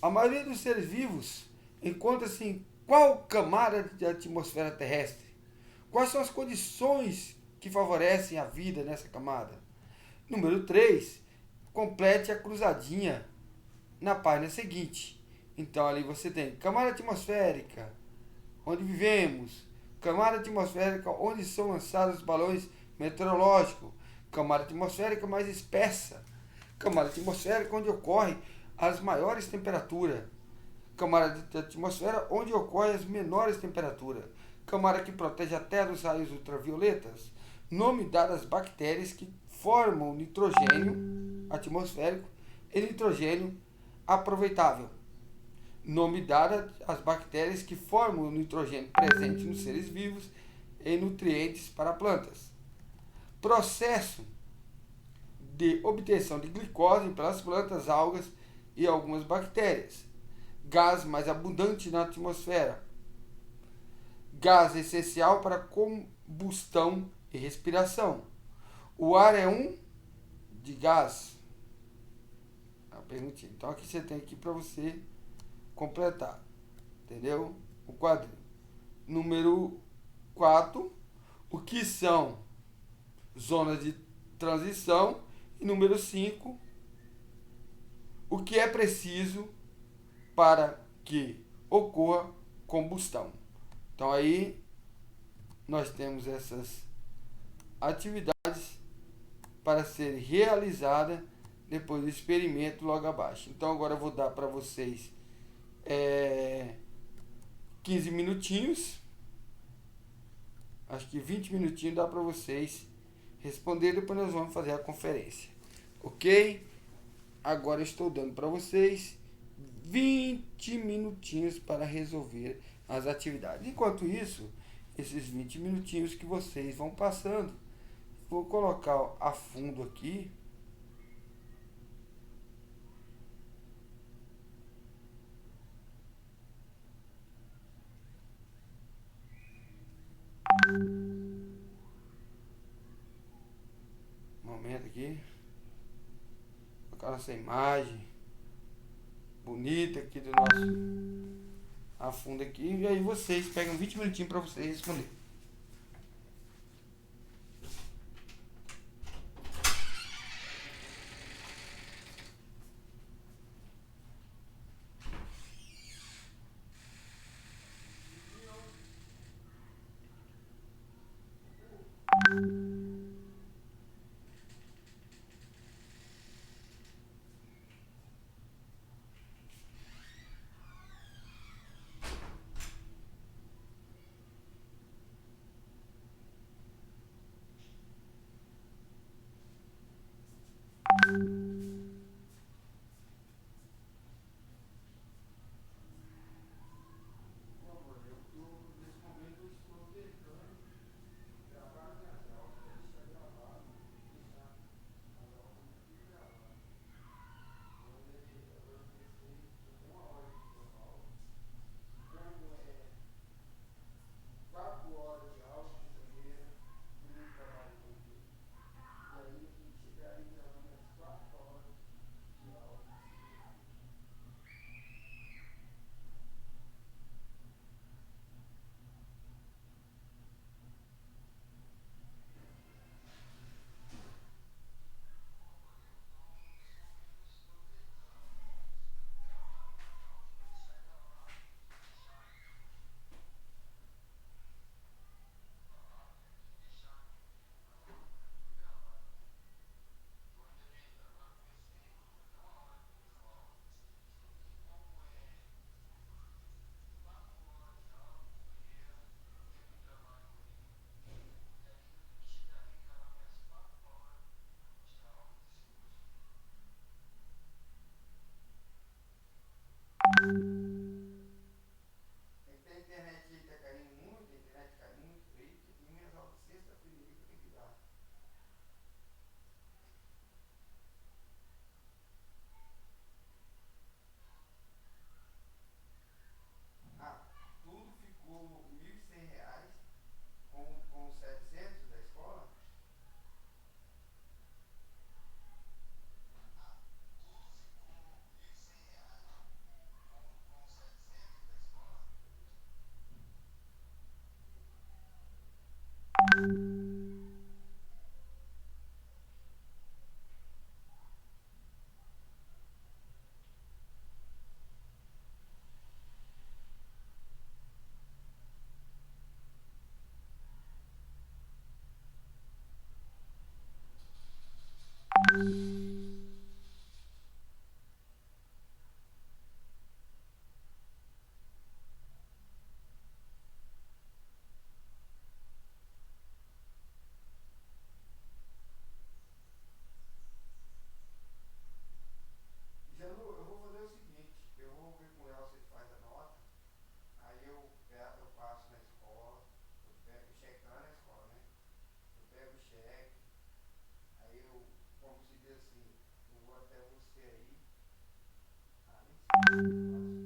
S1: A maioria dos seres vivos encontra-se em qual camada da atmosfera terrestre? Quais são as condições que favorecem a vida nessa camada? Número 3. Complete a cruzadinha na página seguinte. Então ali você tem camada atmosférica, onde vivemos, camada atmosférica onde são lançados os balões meteorológicos, camada atmosférica mais espessa, camada atmosférica onde ocorrem as maiores temperaturas, camada de atmosfera onde ocorrem as menores temperaturas, camada que protege a Terra dos raios ultravioletas, nome dado às bactérias que formam nitrogênio atmosférico e nitrogênio aproveitável, nome dado às bactérias que formam o nitrogênio presente nos seres vivos e nutrientes para plantas, processo de obtenção de glicose pelas plantas, algas e algumas bactérias, gás mais abundante na atmosfera, gás essencial para combustão e respiração. O ar é um de gás. A perguntinha. Então aqui você tem aqui para você completar. Entendeu? O quadrinho. Número 4. O que são zonas de transição? E número 5. O que é preciso para que ocorra combustão? Então aí nós temos essas atividades para ser realizada depois do experimento logo abaixo. Então agora eu vou dar para vocês 15 minutinhos. Acho que 20 minutinhos dá para vocês responder. Depois nós vamos fazer a conferência. Ok? Agora eu estou dando para vocês 20 minutinhos para resolver as atividades. Enquanto isso, esses 20 minutinhos que vocês vão passando, vou colocar a fundo aqui. Um momento aqui. Colocar nossa imagem bonita aqui do nosso a fundo aqui. E aí vocês pegam 20 minutinhos para vocês responder. Eu vou fazer o seguinte, eu vou ver com ela se ele faz a nota, aí eu passo na escola, o cheque tá lá na escola, né? Eu pego o cheque, aí eu, como se diz assim, eu vou até você aí, nem sei o que eu faço.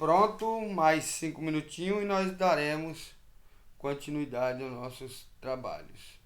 S1: pronto, mais 5 minutinhos e nós daremos continuidade aos nossos trabalhos.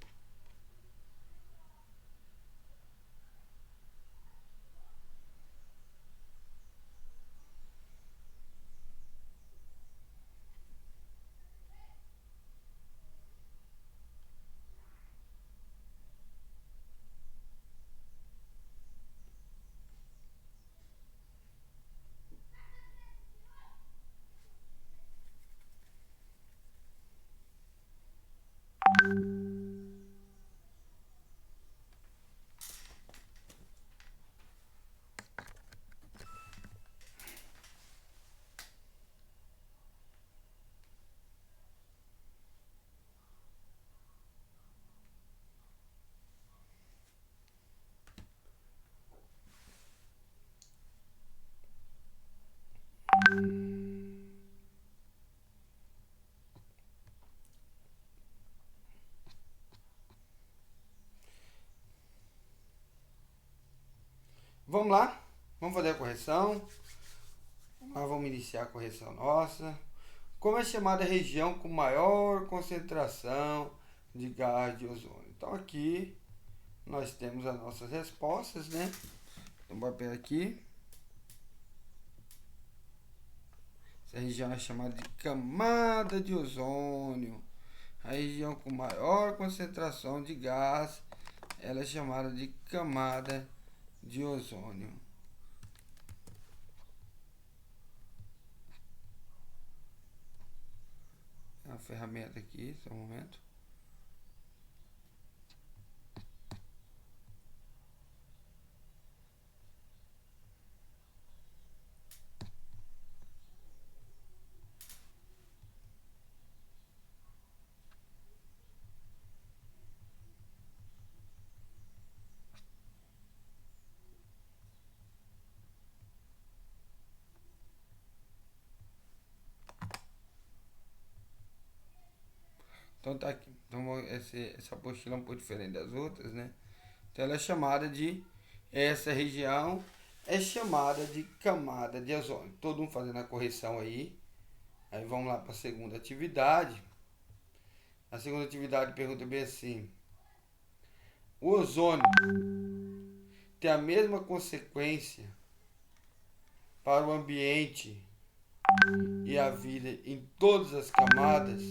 S1: Vamos lá, vamos fazer a correção. Nós vamos iniciar a correção nossa. Como é chamada a região com maior concentração de gás de ozônio? Então aqui nós temos as nossas respostas, né? Tem um papel aqui. Essa região é chamada de camada de ozônio. A região com maior concentração de gás, ela é chamada de camada de ozônio. A ferramenta aqui, só um momento. Então tá aqui. Então essa apostila é um pouco diferente das outras, né? Então ela é chamada de, essa região é chamada de camada de ozônio. Todo mundo fazendo a correção aí. Aí vamos lá para a segunda atividade. A segunda atividade pergunta bem assim: o ozônio tem a mesma consequência para o ambiente e a vida em todas as camadas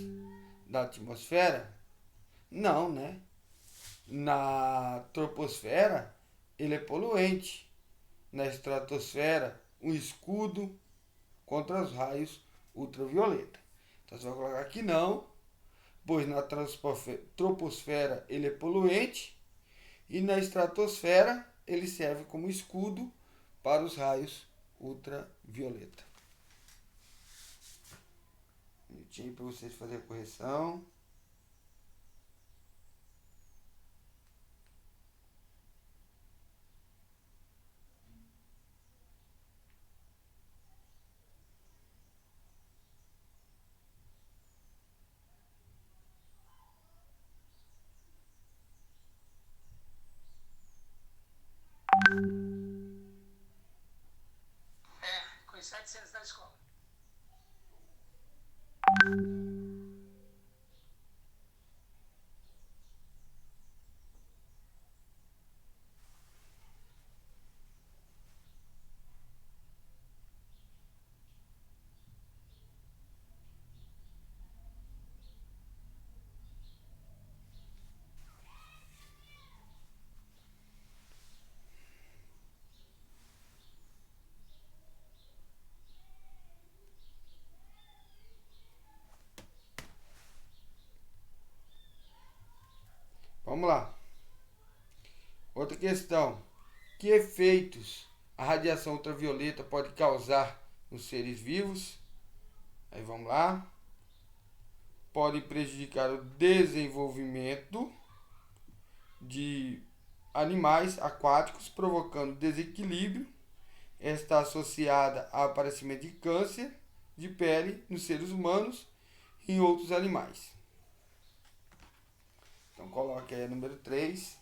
S1: da atmosfera? Não, né? Na troposfera, ele é poluente. Na estratosfera, um escudo contra os raios ultravioleta. Então você vai colocar aqui não, pois na troposfera ele é poluente e na estratosfera ele serve como escudo para os raios ultravioleta. Um minutinho para vocês fazerem a correção.
S2: Com os 700 da escola.
S1: Vamos lá. Outra questão. Que efeitos a radiação ultravioleta pode causar nos seres vivos? Aí vamos lá. Pode prejudicar o desenvolvimento de animais aquáticos, provocando desequilíbrio. Está associada ao aparecimento de câncer de pele nos seres humanos e em outros animais. Então coloque aí a número 3.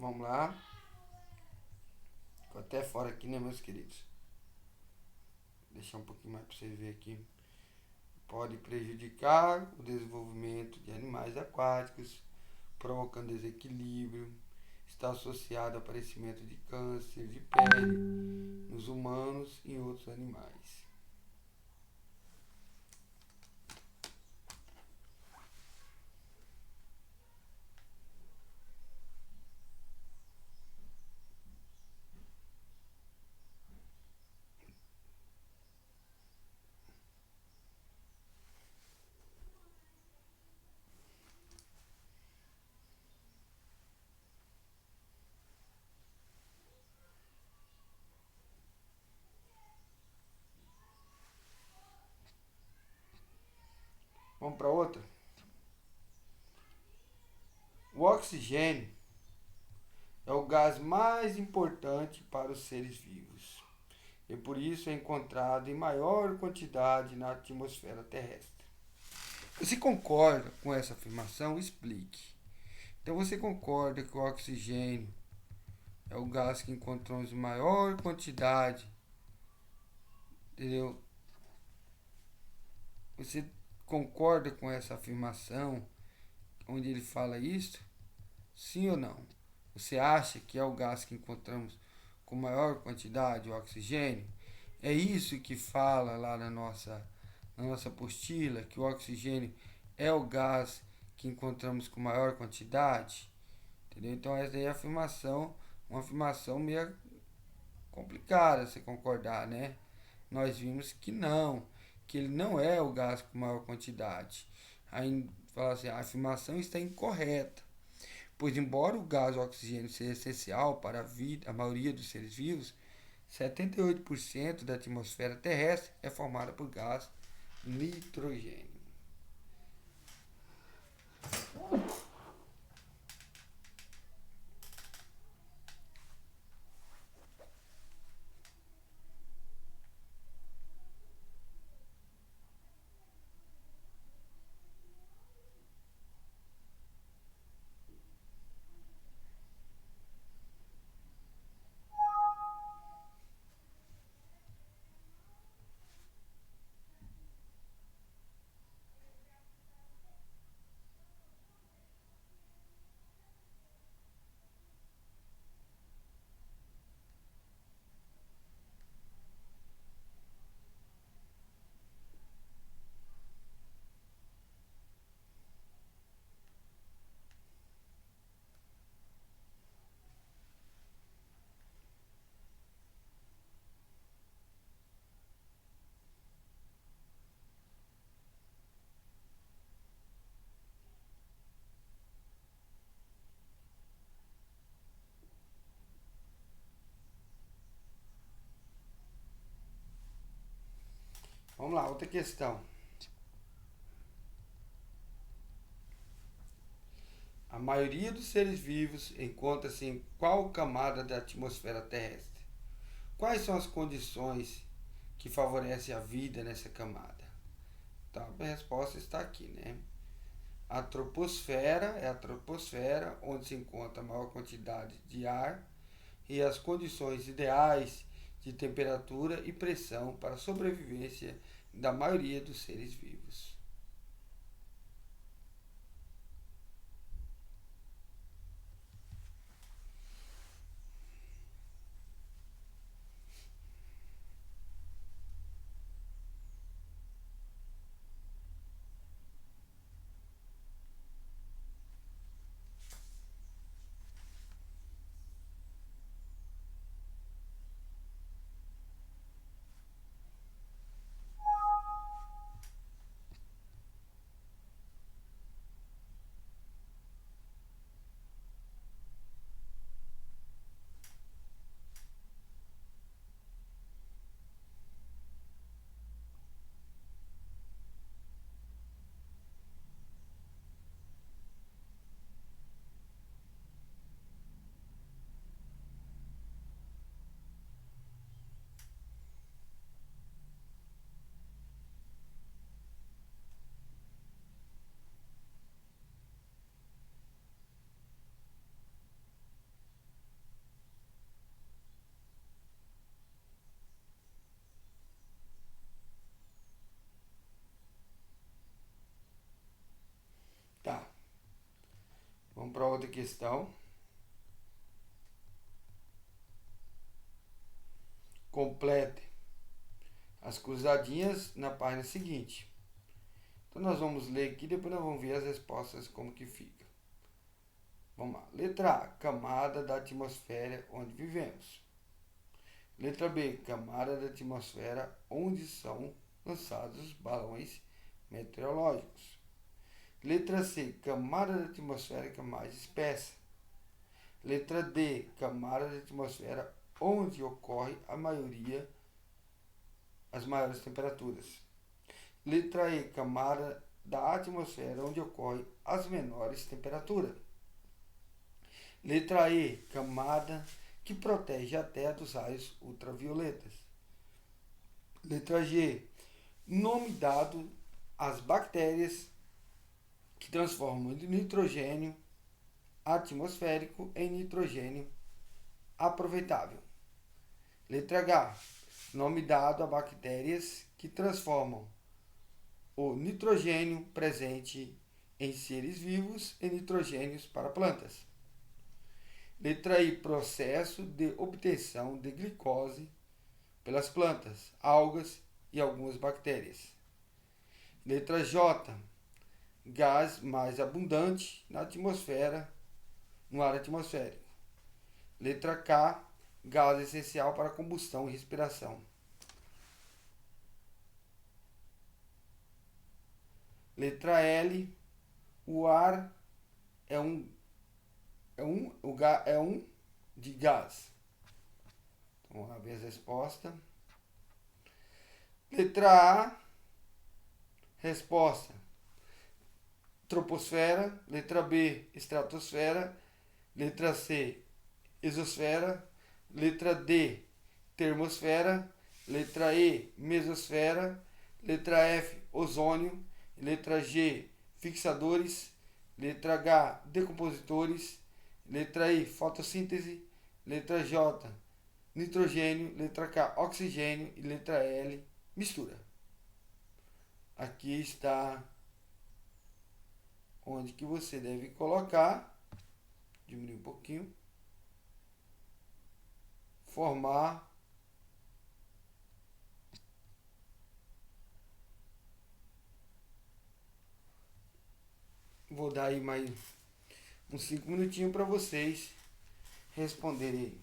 S1: Vamos lá. Ficou até fora aqui, né, meus queridos? Vou deixar um pouquinho mais para vocês verem aqui. Pode prejudicar o desenvolvimento de animais aquáticos, provocando desequilíbrio. Está associado ao aparecimento de câncer de pele nos humanos e em outros animais. Vamos para outra? O oxigênio é o gás mais importante para os seres vivos e por isso é encontrado em maior quantidade na atmosfera terrestre. Você concorda com essa afirmação? Explique. Então você concorda que o oxigênio é o gás que encontramos em maior quantidade, entendeu? Você concorda com essa afirmação onde ele fala isso? Sim ou não? Você acha que é o gás que encontramos com maior quantidade, o oxigênio? É isso que fala lá na nossa apostila, que o oxigênio é o gás que encontramos com maior quantidade? Entendeu? Então essa aí é a afirmação, uma afirmação meio complicada você concordar, né? Nós vimos que não, que ele não é o gás com maior quantidade. Aí fala assim, a afirmação está incorreta, pois embora o gás oxigênio seja essencial para a vida, a maioria dos seres vivos, 78% da atmosfera terrestre é formada por gás nitrogênio. Vamos lá, outra questão. A maioria dos seres vivos encontra-se em qual camada da atmosfera terrestre? Quais são as condições que favorecem a vida nessa camada? Então, a resposta está aqui, né? A troposfera é a troposfera onde se encontra a maior quantidade de ar e as condições ideais de temperatura e pressão para a sobrevivência da maioria dos seres vivos. Vamos para outra questão. Complete as cruzadinhas na página seguinte. Então nós vamos ler aqui, depois nós vamos ver as respostas como que fica. Vamos lá. Letra A, camada da atmosfera onde vivemos. Letra B, camada da atmosfera onde são lançados balões meteorológicos. Letra C, camada da atmosfera que é mais espessa. Letra D, camada da atmosfera onde ocorre as maiores temperaturas. Letra E, camada da atmosfera onde ocorre as menores temperaturas. Letra E, camada que protege a Terra dos raios ultravioletas. Letra G, nome dado às bactérias que transformam o nitrogênio atmosférico em nitrogênio aproveitável. Letra H, nome dado a bactérias que transformam o nitrogênio presente em seres vivos em nitrogênios para plantas. Letra I, processo de obtenção de glicose pelas plantas, algas e algumas bactérias. Letra J, gás mais abundante na atmosfera, no ar atmosférico. Letra K, gás essencial para combustão e respiração. Letra L, o ar é um de gás. Então, vamos ver a resposta. Letra A, resposta: troposfera. Letra B, estratosfera. Letra C, exosfera. Letra D, termosfera. Letra E, mesosfera. Letra F, ozônio. Letra G, fixadores. Letra H, decompositores. Letra I, fotossíntese. Letra J, nitrogênio. Letra K, oxigênio. E letra L, mistura. Aqui está onde que você deve colocar. Diminuir um pouquinho. Formar vou dar aí mais uns 5 minutinhos para vocês responderem.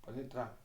S1: Pode entrar.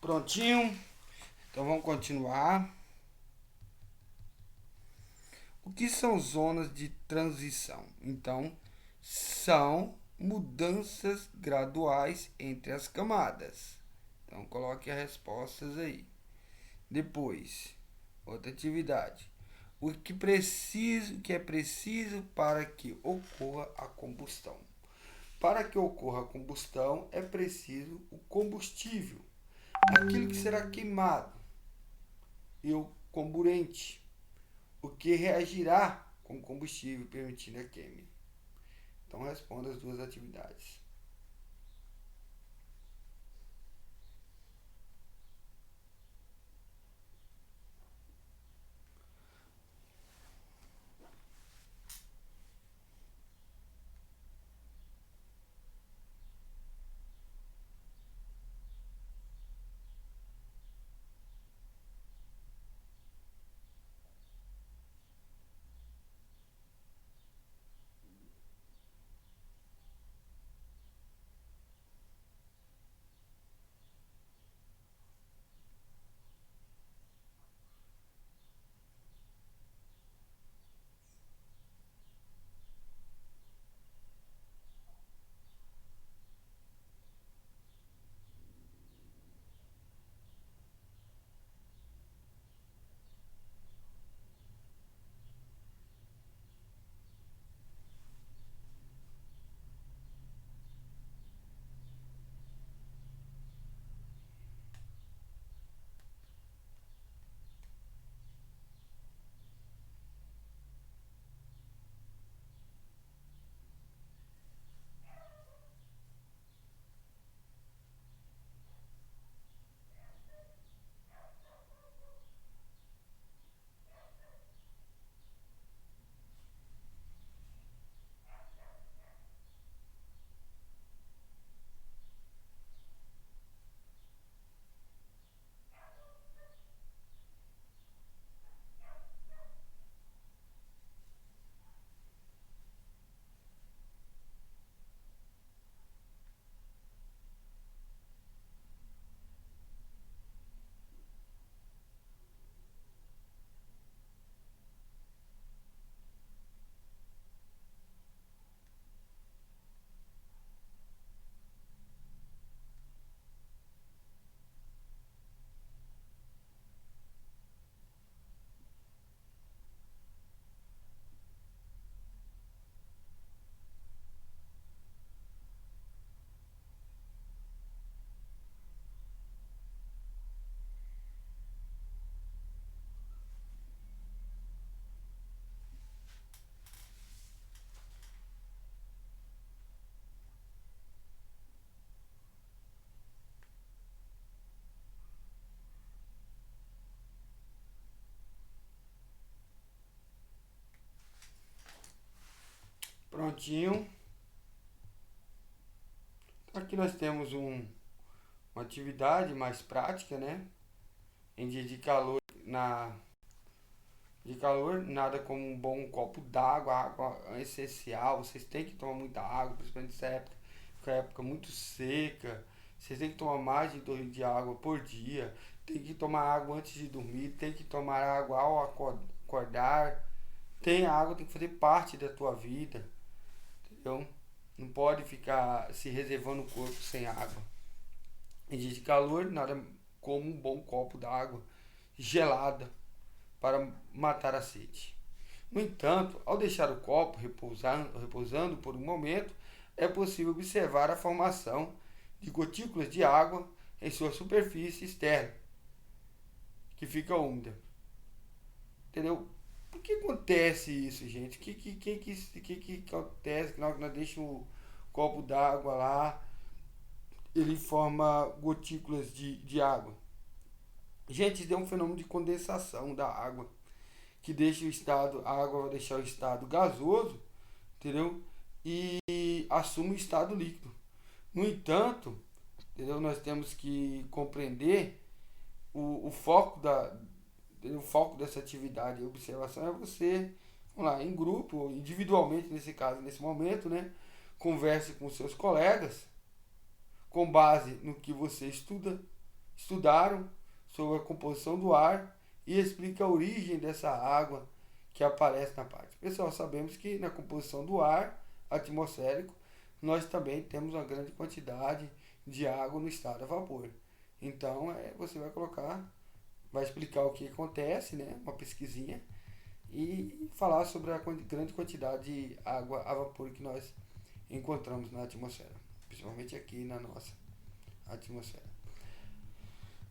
S1: Prontinho? Então vamos continuar. O que são zonas de transição? Então, são mudanças graduais entre as camadas. Então, coloque as respostas aí. Depois, outra atividade. O que é preciso para que ocorra a combustão? Para que ocorra a combustão, é preciso o combustível, aquilo que será queimado, e o comburente, o que reagirá com o combustível, permitindo a queima. Então, responda as duas atividades. Prontinho. Aqui nós temos uma atividade mais prática, né? Em dia de calor, nada como um bom copo d'água. A água é essencial. Vocês têm que tomar muita água, principalmente nessa época, que é uma época muito seca. Vocês têm que tomar mais de 2 litros de água por dia. Tem que tomar água antes de dormir. Tem que tomar água ao acordar. A água tem que fazer parte da tua vida. Entendeu? Não pode ficar se reservando o corpo sem água. Em dia de calor, nada como um bom copo d'água gelada para matar a sede. No entanto, ao deixar o copo repousando por um momento, é possível observar a formação de gotículas de água em sua superfície externa, que fica úmida. Entendeu? Por que acontece isso, gente? O que acontece que nós deixamos o copo d'água lá, ele forma gotículas de água? Gente, isso é um fenômeno de condensação da água, que deixa a água vai deixar o estado gasoso, entendeu? E assume o estado líquido. No entanto, entendeu? Nós temos que compreender o foco o foco dessa atividade de observação é você, vamos lá, em grupo, ou individualmente nesse caso, nesse momento, né? Converse com seus colegas com base no que você estuda estudaram sobre a composição do ar e explica a origem dessa água que aparece na parte. Pessoal, sabemos que na composição do ar atmosférico nós também temos uma grande quantidade de água no estado a vapor. Então, você vai explicar o que acontece, né? Uma pesquisinha, e falar sobre a grande quantidade de água a vapor que nós encontramos na atmosfera, principalmente aqui na nossa atmosfera.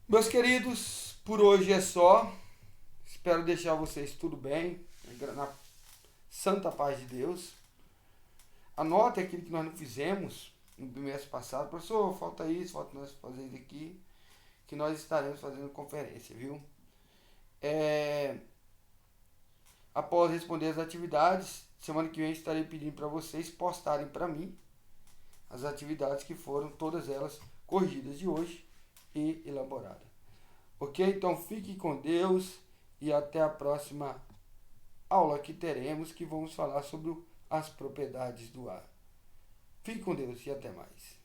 S1: Meus queridos, por hoje é só. Espero deixar vocês tudo bem, na santa paz de Deus. Anote aquilo que nós não fizemos no bimestre passado. Professor, falta isso, falta nós fazer isso aqui, que nós estaremos fazendo conferência, viu? Após responder as atividades, semana que vem estarei pedindo para vocês postarem para mim as atividades que foram todas elas corrigidas de hoje e elaboradas. Ok? Então fique com Deus e até a próxima aula que teremos, que vamos falar sobre as propriedades do ar. Fique com Deus e até mais.